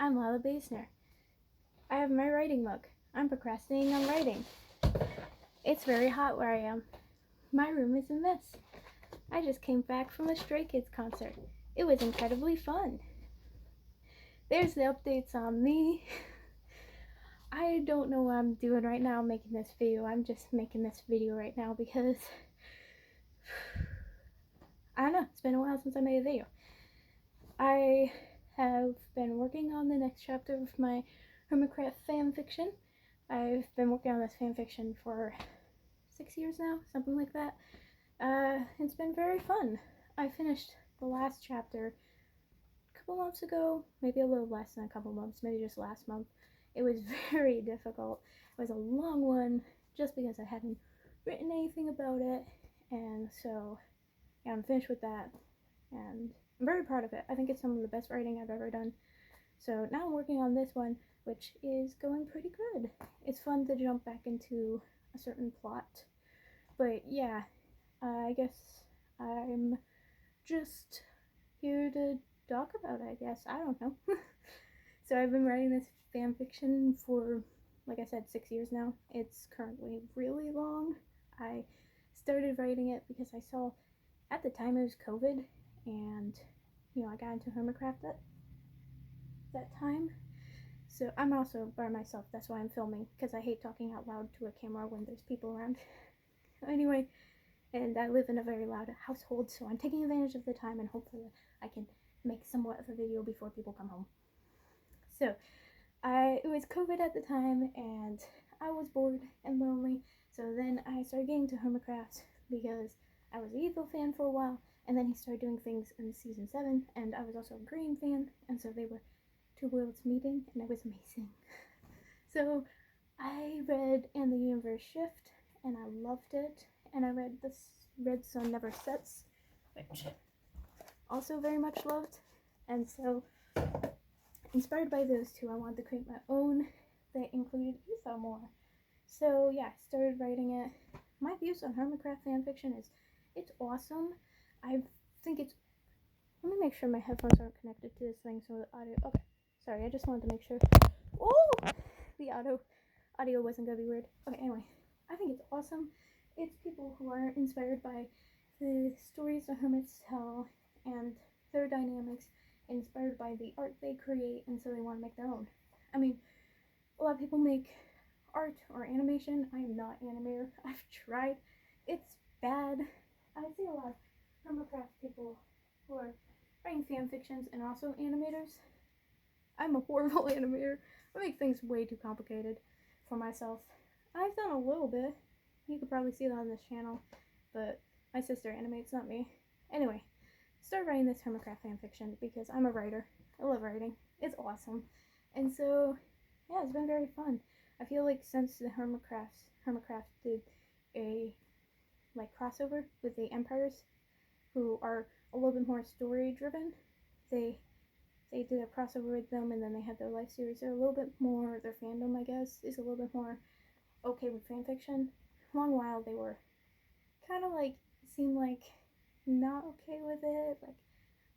I'm Lila Basner. I have my writing mug. I'm procrastinating on writing. It's very hot where I am. My room is a mess. I just came back from a Stray Kids concert. It was incredibly fun. There's the updates on me. I don't know what I'm doing right now making this video. I'm just making this video right now because I don't know, it's been a while since I made a video. I have been working on the next chapter of my Hermitcraft Fanfiction. I've been working on this fanfiction for 6 years now, something like that. It's been very fun. I finished the last chapter a couple months ago, maybe a little less than a couple months, maybe just last month. It was very difficult. It was a long one just because I hadn't written anything about it, and so yeah, I'm finished with that, and I'm very proud of it. I think it's some of the best writing I've ever done. So now I'm working on this one, which is going pretty good. It's fun to jump back into a certain plot. But yeah, I guess I'm just here to talk about it, I guess. I don't know. So I've been writing this fanfiction for, like I said, 6 years now. It's currently really long. I started writing it because I saw, at the time it was COVID, and, I got into Hermitcraft that time. So I'm also by myself. That's why I'm filming, because I hate talking out loud to a camera when there's people around. Anyway, and I live in a very loud household, so I'm taking advantage of the time, and hopefully I can make somewhat of a video before people come home. So, it was COVID at the time, and I was bored and lonely, so then I started getting to Hermitcraft because I was an Evil fan for a while, and then he started doing things in season 7, and I was also a Green fan, and so they were two worlds meeting, and it was amazing. So I read And the Universe Shift, and I loved it, and I read The Red Sun Never Sets, which also very much loved, and so inspired by those two, I wanted to create my own that included Etho more. So yeah, I started writing it. My views on Hermitcraft fanfiction is, it's awesome. I think it's, let me make sure my headphones aren't connected to this thing so the audio, okay, sorry, I just wanted to make sure. Oh, the audio wasn't gonna be weird. Okay, anyway, I think it's awesome. It's people who are inspired by the stories the hermits tell and their dynamics, inspired by the art they create, and so they want to make their own. I mean, a lot of people make art or animation. I am not animator. I've tried. It's bad. I see a lot of Hermitcraft people who are writing fan fictions and also animators. I'm a horrible animator. I make things way too complicated for myself. I've done a little bit. You could probably see that on this channel, but my sister animates, not me. Anyway, started writing this Hermitcraft fanfiction because I'm a writer. I love writing. It's awesome. And so, yeah, it's been very fun. I feel like since the Hermitcraft did a crossover with the Empires, who are a little bit more story driven, they did a crossover with them, and then they had their life series. They're a little bit more, their fandom, I guess, is a little bit more okay with fanfiction. For a long while they were kind of seemed like not okay with it,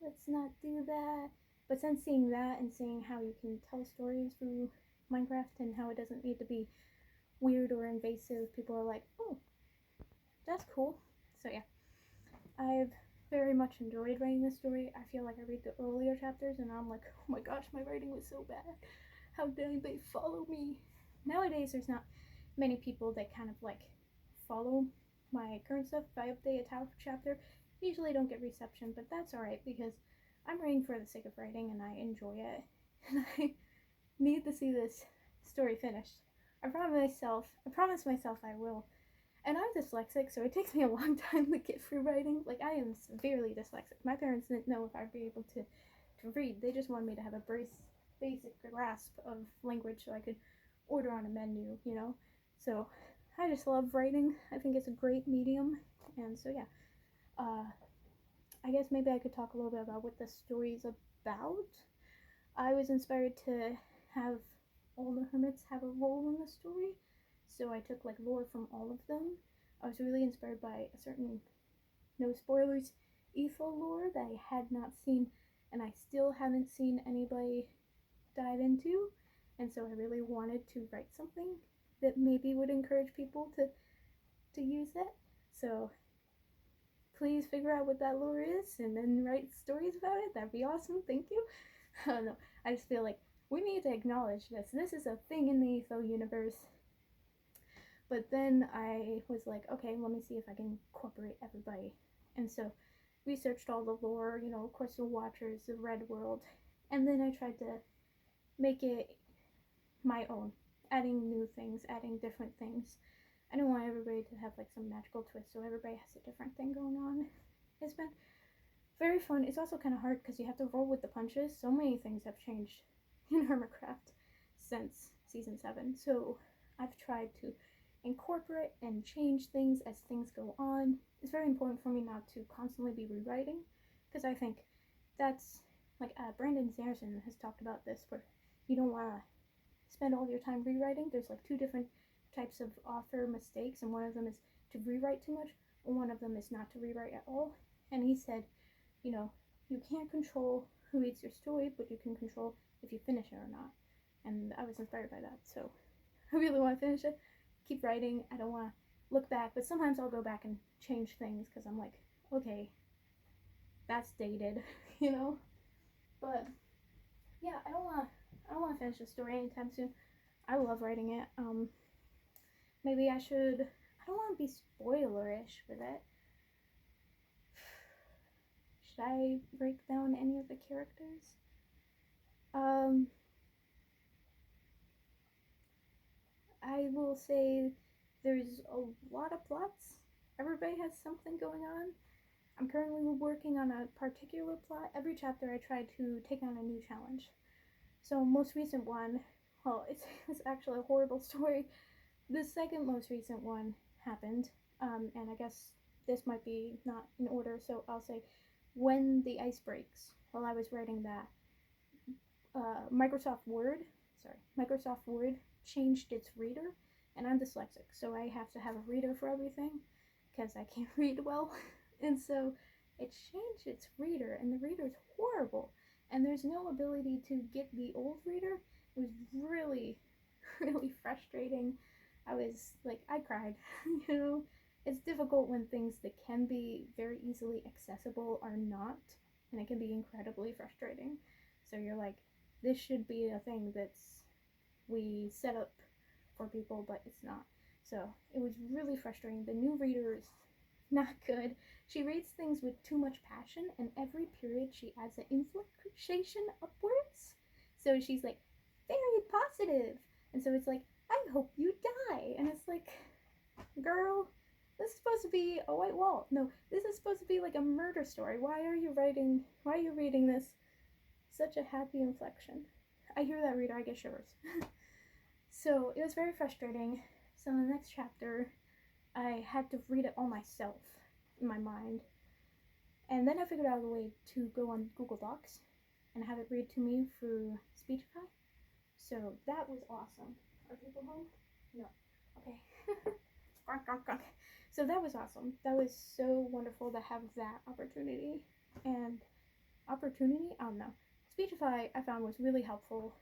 let's not do that. But since seeing that and seeing how you can tell stories through Minecraft and how it doesn't need to be weird or invasive, people are like, oh, that's cool. So yeah, I've very much enjoyed writing this story. I feel like I read the earlier chapters and I'm like, oh my gosh, my writing was so bad. How did anybody follow me? Nowadays, there's not many people that kind of follow my current stuff. If I update a chapter, usually don't get reception, but that's alright because I'm writing for the sake of writing and I enjoy it. And I need to see this story finished. I promise myself I will. And I'm dyslexic, so it takes me a long time to get through writing. I am severely dyslexic. My parents didn't know if I'd be able to read. They just wanted me to have a basic grasp of language so I could order on a menu, So I just love writing. I think it's a great medium. And so yeah, I guess maybe I could talk a little bit about what the story's about. I was inspired to have all the hermits have a role in the story, so I took lore from all of them. I was really inspired by a certain, no spoilers, Etho lore that I had not seen, and I still haven't seen anybody dive into, and so I really wanted to write something that maybe would encourage people to use it. So please figure out what that lore is and then write stories about it. That'd be awesome. Thank you. I don't know. I just feel like we need to acknowledge this. This is a thing in the ETHO universe. But then I was like, okay, let me see if I can incorporate everybody. And so researched all the lore, you know, of course the Watchers, the Red World, and then I tried to make it my own, adding new things, adding different things. I don't want everybody to have like some magical twist, so everybody has a different thing going on. It's been very fun. It's also kind of hard because you have to roll with the punches. So many things have changed in Hermitcraft since season 7. So I've tried to incorporate and change things as things go on. It's very important for me not to constantly be rewriting, because I think that's like Brandon Sanderson has talked about this, where you don't want to spend all your time rewriting. There's like 2 different types of author mistakes, and one of them is to rewrite too much, and one of them is not to rewrite at all. And he said, you know, you can't control who reads your story, but you can control if you finish it or not. And I was inspired by that, so I really want to finish it, keep writing. I don't want to look back, but sometimes I'll go back and change things because I'm like, okay, that's dated, you know. But yeah, I don't want to finish the story anytime soon. I love writing it. Maybe I should. I don't want to be spoilerish with it. Should I break down any of the characters? I will say there's a lot of plots. Everybody has something going on. I'm currently working on a particular plot. Every chapter I try to take on a new challenge. So most recent one, well, it's actually a horrible story. The second most recent one happened, and I guess this might be not in order, so I'll say when the ice breaks. While I was writing that, Microsoft Word changed its reader, and I'm dyslexic, so I have to have a reader for everything because I can't read well. And so it changed its reader, and the reader's horrible, and there's no ability to get the old reader. It was really, really frustrating. I was like, I cried. You know, it's difficult when things that can be very easily accessible are not, and it can be incredibly frustrating. So you're like, this should be a thing that's we set up for people, but it's not. So it was really frustrating. The new reader is not good. She reads things with too much passion, and every period she adds an inflection upwards. So she's like, very positive. And so it's like, I hope you die. And it's like, girl, this is supposed to be a white wall. No, this is supposed to be like a murder story. Why are you reading this such a happy inflection? I hear that reader, I get shivers. So it was very frustrating. So in the next chapter, I had to read it all myself in my mind. And then I figured out a way to go on Google Docs and have it read to me through Speechify. So that was awesome. Are people home? No. Okay. So that was awesome. That was so wonderful to have that opportunity. And I don't know. Speechify I found was really helpful.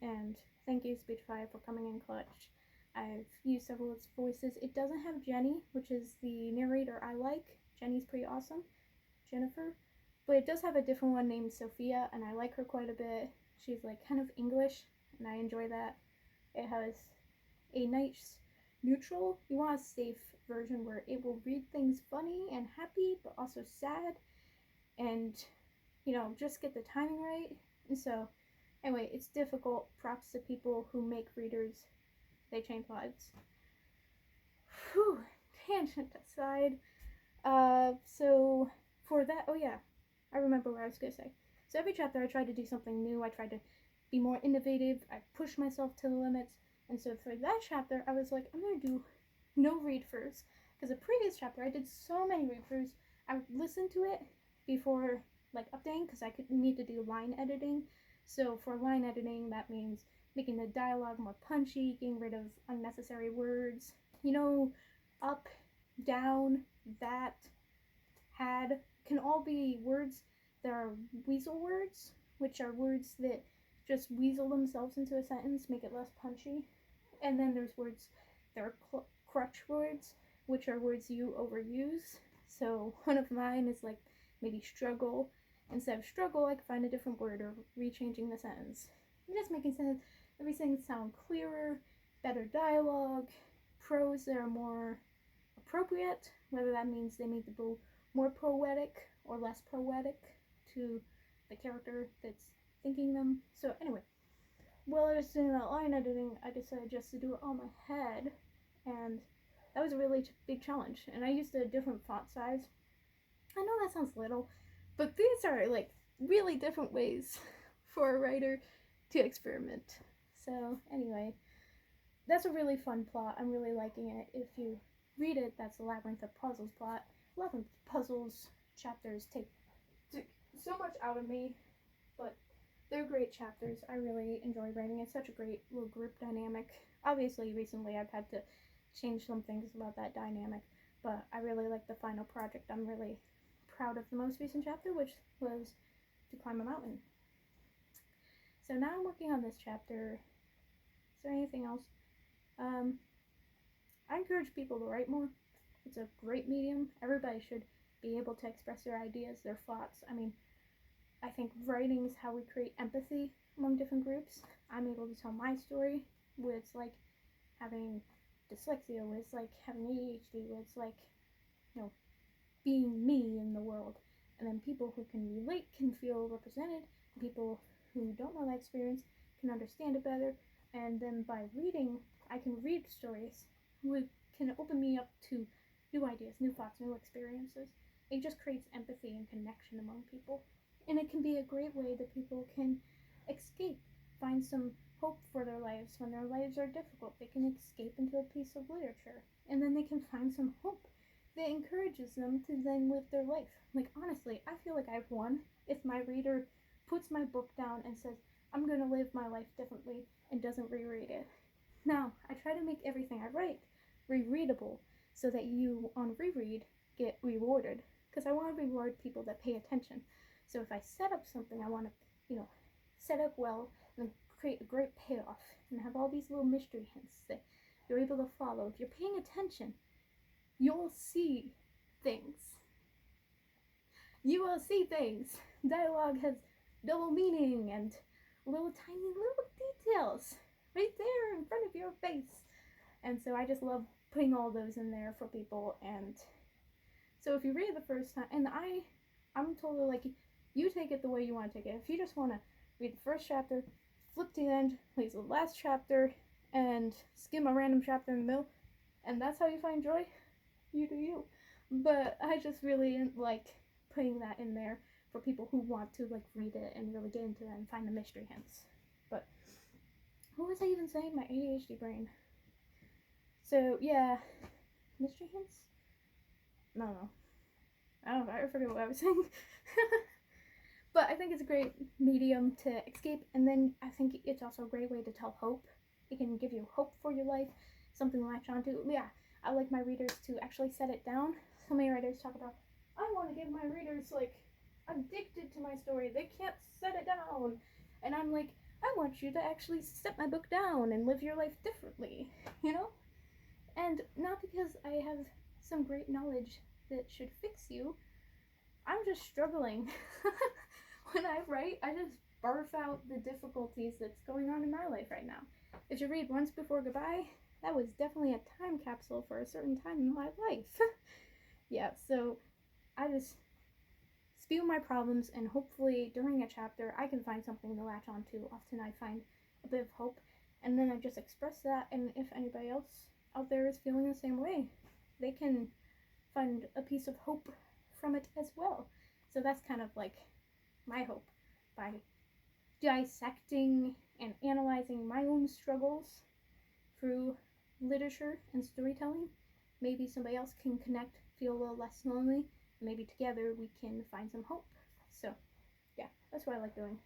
And thank you, Speechify, for coming in clutch. I've used several of its voices. It doesn't have Jenny, which is the narrator I like. Jenny's pretty awesome. Jennifer. But it does have a different one named Sophia, and I like her quite a bit. She's like kind of English, and I enjoy that. It has a nice neutral, you want a safe version where it will read things funny and happy, but also sad, and, you know, just get the timing right. And so, anyway, it's difficult. Props to people who make readers. They change lives. Whew, tangent aside. So for that, oh yeah, I remember what I was gonna say. So every chapter I tried to do something new. I tried to be more innovative. I pushed myself to the limits. And so for that chapter, I was like, I'm gonna do no read-throughs. Because the previous chapter, I did so many read-throughs. I would listen to it before, like, updating, because I could need to do line editing. So for line editing, that means making the dialogue more punchy, getting rid of unnecessary words. You know, up, down, that, had, can all be words that are weasel words, which are words that just weasel themselves into a sentence, make it less punchy. And then there's words that are crutch words, which are words you overuse. So one of mine is like maybe struggle. Instead of struggle, I could find a different word or rechanging the sentence. I'm just making everything sound clearer, better dialogue, prose that are more appropriate, whether that means they make the book more poetic or less poetic to the character that's thinking them. So anyway, while I was doing that line editing, I decided just to do it on my head, and that was a really big challenge. And I used a different font size. I know that sounds little, but these are like really different ways for a writer to experiment. So anyway, that's a really fun plot. I'm really liking it. If you read it, that's the Labyrinth of Puzzles plot. Labyrinth of Puzzles chapters take so much out of me, but they're great chapters. I really enjoy writing. It's such a great little group dynamic. Obviously, recently I've had to change some things about that dynamic, but I really like the final project. I'm really proud of the most recent chapter, which was to climb a mountain. So now I'm working on this chapter. Is there anything else? I encourage people to write more. It's a great medium. Everybody should be able to express their ideas, their thoughts. I mean, I think writing is how we create empathy among different groups. I'm able to tell my story, what it's like having dyslexia, what it's like having ADHD, what it's like, you know, being me in the world. And then people who can relate can feel represented. People who don't know that experience can understand it better. And then by reading, I can read stories which can open me up to new ideas, new thoughts, new experiences. It just creates empathy and connection among people. And it can be a great way that people can escape, find some hope for their lives when their lives are difficult. They can escape into a piece of literature, and then they can find some hope that encourages them to then live their life. Like, honestly, I feel like I've won if my reader puts my book down and says, I'm going to live my life differently, and doesn't reread it. Now, I try to make everything I write rereadable so that you, on reread, get rewarded. Because I want to reward people that pay attention. So if I set up something, I want to, set up well and create a great payoff and have all these little mystery hints that you're able to follow. If you're paying attention, you'll see things. You will see things. Dialogue has double meaning and little tiny little details right there in front of your face. And so I just love putting all those in there for people. And so if you read it the first time, and I'm totally like, you take it the way you want to take it. If you just want to read the first chapter, flip to the end, read the last chapter, and skim a random chapter in the middle, and that's how you find joy, you do you. But I just really like putting that in there for people who want to like read it and really get into it and find the mystery hints. But what was I even saying? My ADHD brain. So yeah, mystery hints? No. I forget what I was saying. But I think it's a great medium to escape, and then I think it's also a great way to tell hope. It can give you hope for your life, something to latch onto. Yeah, I like my readers to actually set it down. So many writers talk about, I want to give my readers, like, addicted to my story. They can't set it down. And I'm like, I want you to actually set my book down and live your life differently, And not because I have some great knowledge that should fix you. I'm just struggling. When I write, I just barf out the difficulties that's going on in my life right now. If you read Once Before Goodbye, that was definitely a time capsule for a certain time in my life. Yeah, so I just spew my problems, and hopefully during a chapter I can find something to latch onto. Often I find a bit of hope, and then I just express that, and if anybody else out there is feeling the same way, they can find a piece of hope from it as well. So that's kind of like my hope, by dissecting and analyzing my own struggles through literature and storytelling. Maybe somebody else can connect, feel a little less lonely, and maybe together we can find some hope. So yeah, that's what I like doing.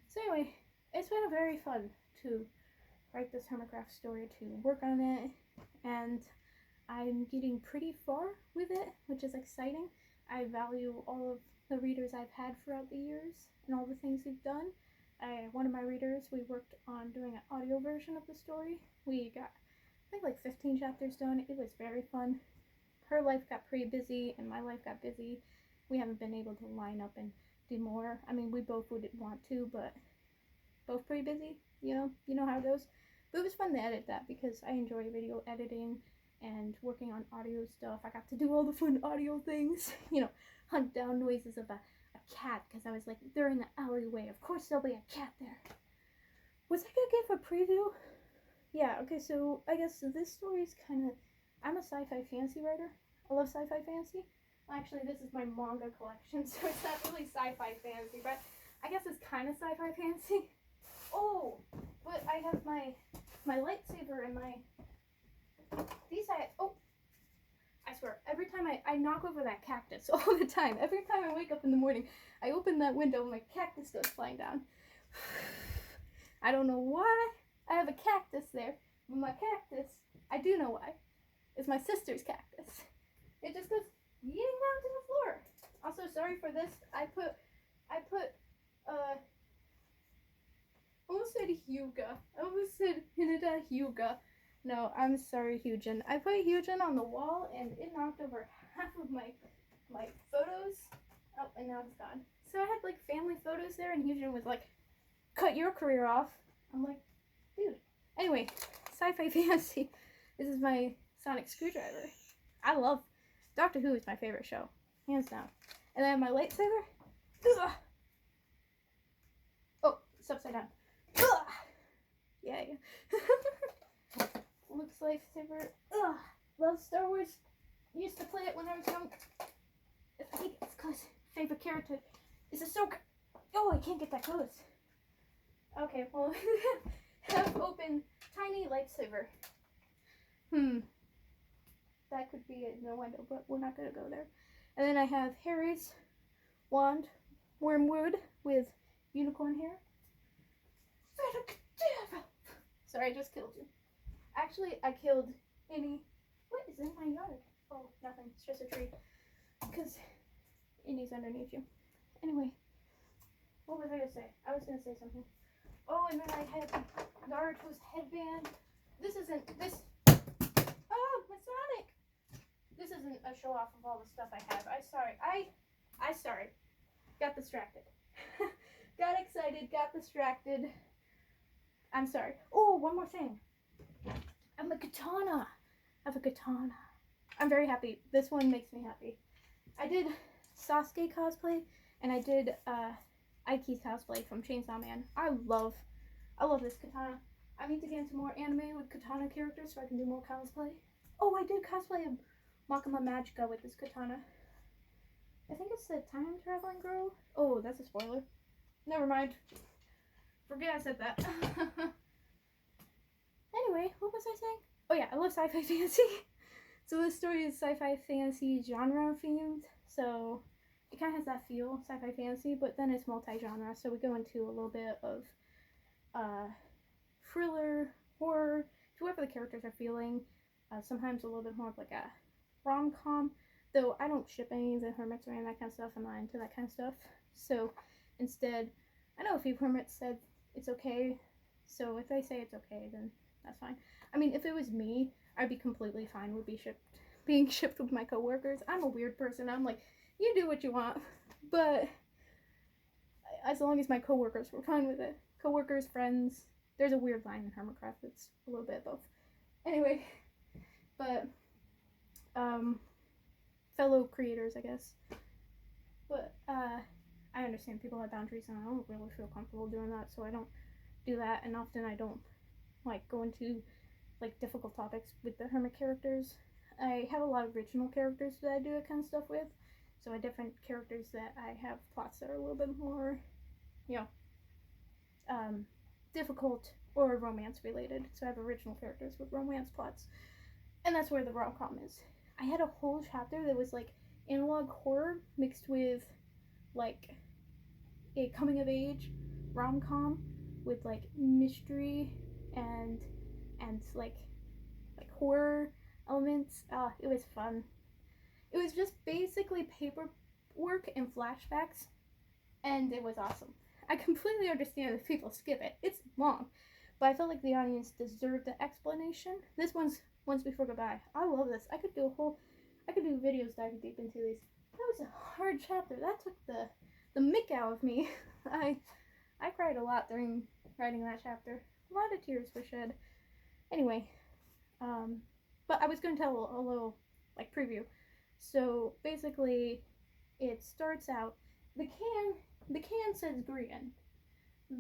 So anyway, it's been very fun to write this Hermitcraft story, to work on it, and I'm getting pretty far with it, which is exciting. I value all of the readers I've had throughout the years and all the things we've done. one of my readers, we worked on doing an audio version of the story. We got, I think, like 15 chapters done. It was very fun. Her life got pretty busy and my life got busy. We haven't been able to line up and do more. I mean, we both would want to, but both pretty busy, you know how it goes. But it was fun to edit that because I enjoy video editing and working on audio stuff. I got to do all the fun audio things, hunt down noises of a cat, because I was like, they're in the alleyway. Of course there'll be a cat there. Was I gonna give a preview? Yeah, okay, so I guess this story's kind of, I'm a sci-fi fantasy writer. I love sci-fi fantasy. Actually, this is my manga collection, so it's not really sci-fi fantasy, but I guess it's kind of sci-fi fantasy. Oh, but I have my lightsaber and I swear, every time I knock over that cactus all the time. Every time I wake up in the morning, I open that window and my cactus goes flying down. I don't know why I have a cactus there, but my cactus, I do know why. It's my sister's cactus. It just goes yeeting down to the floor. Also, sorry for this. I put almost said Hyuga. I almost said Hinata Hyuga. No, I'm sorry, Hyujin. I put Hyujin on the wall and it knocked over half of my photos. Oh, and now it's gone. So I had like family photos there and Hyujin was like, cut your career off. I'm like, dude. Anyway, sci-fi fantasy. This is my sonic screwdriver. I love Doctor Who is my favorite show. Hands down. And then my lightsaber. Ugh. Oh, it's upside down. Ugh. Yeah. Luke's lightsaber. Ugh. Love Star Wars. Used to play it when I was young. I think it's because favorite character is Ahsoka. Oh, I can't get that close. Okay, well, have open tiny lightsaber. That could be a no window, but we're not gonna go there. And then I have Harry's wand, wormwood with unicorn hair. Sorry, I just killed you. Actually, I killed Innie. What is in my yard? Oh, nothing. It's just a tree. Because Innie's underneath you. Anyway, what was I gonna say? I was gonna say something. Oh, and then I had Naruto's headband. Oh, my Sonic! This isn't a show off of all the stuff I have. I sorry. Got distracted. Got excited, got distracted. I'm sorry. Oh, one more thing. I have a katana. I'm very happy. This one makes me happy. I did Sasuke cosplay, and I did Aiki's cosplay from Chainsaw Man. I love this katana. I need to get into more anime with katana characters so I can do more cosplay. Oh, I did cosplay of Makima Magica with this katana. I think it's the time traveling girl. Oh, that's a spoiler. Never mind. Forget I said that. Anyway, what was I saying? Oh yeah, I love sci-fi fantasy. So this story is sci-fi fantasy genre themed. So it kind of has that feel, sci-fi fantasy, but then it's multi-genre. So we go into a little bit of thriller, horror, to whatever the characters are feeling. Sometimes a little bit more of like a rom-com. Though I don't ship any of the hermits or any of that kind of stuff. I'm not into that kind of stuff. So instead, I know a few hermits said it's okay. So if they say it's okay, then that's fine. I mean, if it was me, I'd be completely fine with being shipped with my coworkers. I'm a weird person. I'm like, you do what you want. But as long as my coworkers were fine with it. Coworkers, friends. There's a weird line in Hermitcraft. It's a little bit of both. Anyway, but fellow creators, I guess. But I understand people have boundaries, and I don't really feel comfortable doing that, so I don't do that. And often I don't like go into like difficult topics with the hermit characters. I have a lot of original characters that I do that kind of stuff with. So I have different characters that I have plots that are a little bit more, difficult or romance related. So I have original characters with romance plots. And that's where the rom-com is. I had a whole chapter that was like analog horror mixed with like a coming of age rom-com with like mystery and like horror elements. It was fun. It was just basically paperwork and flashbacks, and it was awesome. I completely understand if people skip it. It's long. But I felt like the audience deserved the explanation. This one's Once Before Goodbye. I love this. I could do videos diving deep into these. That was a hard chapter. That took the mick out of me. I cried a lot during writing that chapter. A lot of tears were shed. Anyway, but I was going to tell a little like preview. So basically, it starts out the can says green.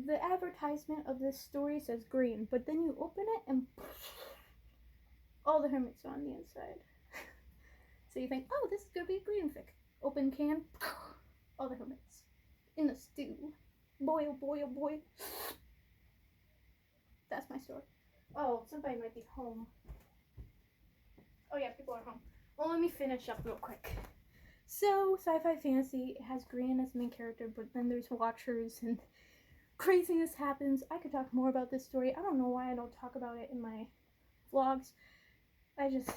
The advertisement of this story says green, but then you open it and all the hermits are on the inside. So you think, oh, this is gonna be a green fic. Open can, all the hermits in a stew. Boy, oh boy, oh boy. That's my story. Oh, somebody might be home. Oh yeah, people are home. Well, let me finish up real quick. So, sci-fi fantasy, it has green as the main character, but then there's watchers and craziness happens. I could talk more about this story. I don't know why I don't talk about it in my vlogs. I just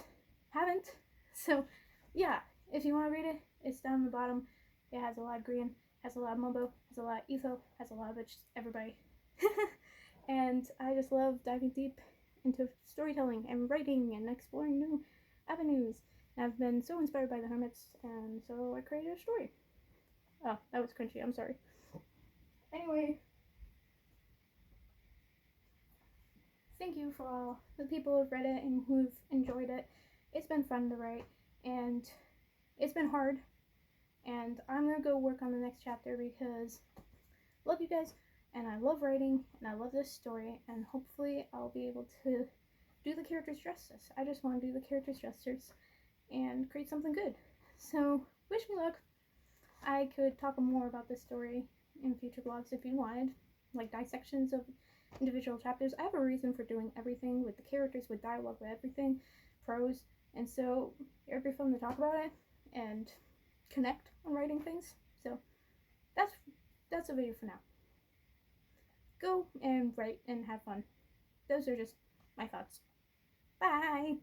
haven't. So, yeah, if you want to read it, it's down the bottom. It has a lot of green, has a lot of mumbo, has a lot of etho, has a lot of everybody. And I just love diving deep into storytelling and writing and exploring new avenues. And I've been so inspired by the hermits, and so I created a story. Oh, that was crunchy. I'm sorry. Anyway, thank you for all the people who've read it and who've enjoyed it. It's been fun to write, and it's been hard, and I'm gonna go work on the next chapter because I love you guys, and I love writing, and I love this story, and hopefully I'll be able to do the characters justice. I just want to do the characters justice and create something good. So, wish me luck. I could talk more about this story in future vlogs if you wanted, like dissections of individual chapters. I have a reason for doing everything with the characters, with dialogue, with everything, prose, and so it'd be fun to talk about it and connect on writing things. So that's a video for now. Go and write and have fun. Those are just my thoughts. Bye!